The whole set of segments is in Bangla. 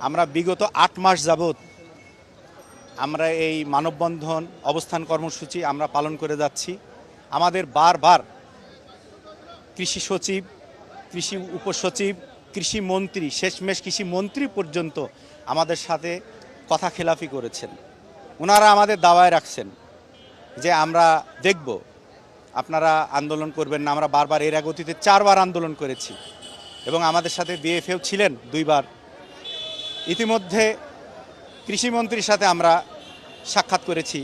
আমরা বিগত ৮ মাস যাবত আমরা এই মানববন্ধন অবস্থান কর্মসূচি আমরা পালন করে যাচ্ছি। আমাদের বারবার কৃষি সচিব, কৃষি উপসচিব, কৃষি মন্ত্রী, শেষমেশ কৃষি মন্ত্রী পর্যন্ত আমাদের সাথে কথা খেলাফি করেছেন। ওনারা আমাদের দাওয়ায় রাখছেন যে আমরা দেখব, আপনারা আন্দোলন করবেন না। আমরা বারবার এর আগে অতীতে 4 বার আন্দোলন করেছি এবং আমাদের সাথে বিএফএও ছিলেন 2 বার। ইতিমধ্যে কৃষিমন্ত্রীর সাথে আমরা সাক্ষাৎ করেছি।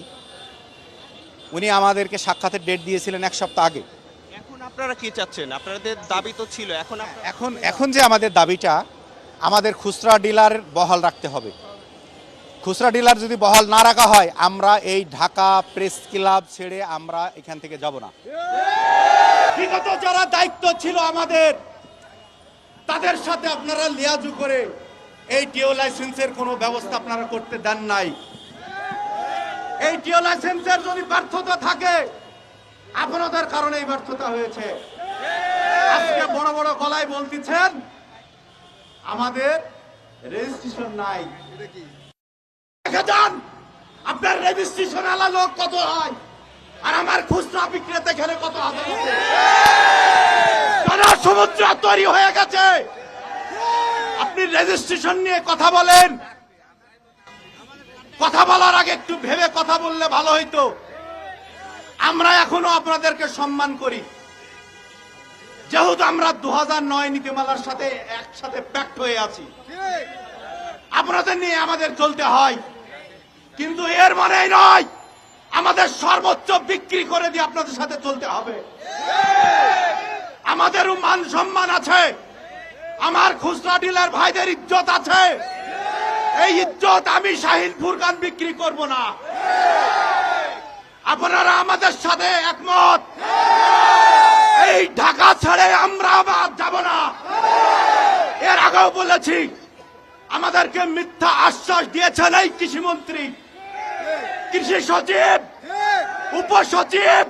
উনি আমাদেরকে সাক্ষাতের ডেট দিয়েছিলেন 1 সপ্তাহ আগে। এখন আপনারা কি চাচ্ছেন? আপনাদের দাবি তো ছিল, এখন যে আমাদের দাবিটা, আমাদের খুচরা ডিলার বহাল রাখতে হবে। খুচরা ডিলার যদি বহাল না রাখা হয়, আমরা এই ঢাকা প্রেস ক্লাব ছেড়ে আমরা এখান থেকে যাব না। বিগত যারা দায়িত্ব ছিল আমাদের, তাদের সাথে আপনারা লিয়াজু করে এই টিও লাইসেন্সের কোনো ব্যবস্থা আপনারা করতে দেন নাই। এই টিও লাইসেন্সের যদি ব্যর্থতা থাকে, আপনাদের কারণে এই ব্যর্থতা হয়েছে। আজকে বড় বড় গলায় বলতেছেন আমাদের রেজিস্ট্রেশন নাই। দেখে যান আপনার রেজিস্ট্রেশন আলা লোক কত হয়, আর আমার খুচরা বিক্রেতা খেলে কত হবে। সমুদ্র তৈরি হয়ে গেছে। আপনি রেজিস্ট্রেশন নিয়ে কথা বলেন, কথা বলার আগে একটু ভেবে কথা বললে ভালো হইতো। আমরা এখনো আপনাদেরকে সম্মান করি, যেহেতু আমরা 2009 নীতিমালার সাথে একসাথে প্যাক্ট হয়ে আছি। আপনাদের নিয়ে আমাদের চলতে হয়, কিন্তু এর মানে নয় আমাদের সর্বোচ্চ বিক্রি করে দিয়ে আপনাদের সাথে চলতে হবে। আমাদেরও মান সম্মান আছে, আমার খুচরা ডিলার ভাইদের ইজ্জত আছে। এই ইজ্জত আমি শাহিন ফুরকান বিক্রি করব না। আপনারা আমাদের সাথে একমত? এই ঢাকা ছেড়ে আমরা আবার যাব না। এর আগেও বলেছি, আমাদেরকে মিথ্যা আশ্বাস দিয়েছেন এই কৃষিমন্ত্রী, কৃষি সচিব, উপসচিব,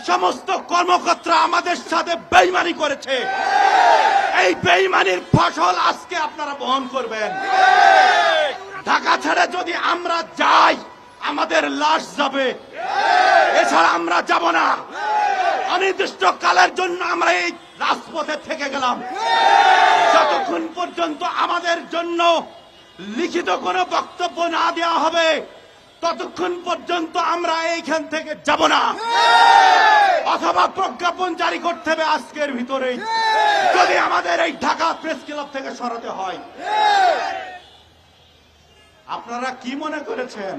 সমস্ত কর্মকর্তা আমাদের সাথে বেইমানি করেছে। এই বেইমানির ফসল আজকে আপনারা বহন করবেন। ঢাকা ছেড়ে যদি আমরা যাই, আমাদের লাশ যাবে, এছাড়া আমরা যাব না। অনির্দিষ্ট কালের জন্য আমরা এই রাজপথে থেকে গেলাম। যতক্ষণ পর্যন্ত আমাদের জন্য লিখিত কোনো বক্তব্য না দেওয়া হবে, ততক্ষণ পর্যন্ত আমরা এইখান থেকে যাব না। অথবা প্রজ্ঞাপন জারি করতে হবে আজকের ভিতরেই, যদি আমাদের এই ঢাকা প্রেস ক্লাব থেকে সরাতে হয়। আপনারা কি মনে করেছেন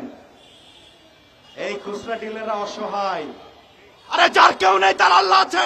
এই খুচরা ডিলাররা অসহায়? আরে যার কেউ নেই তার আল্লাহ আছে।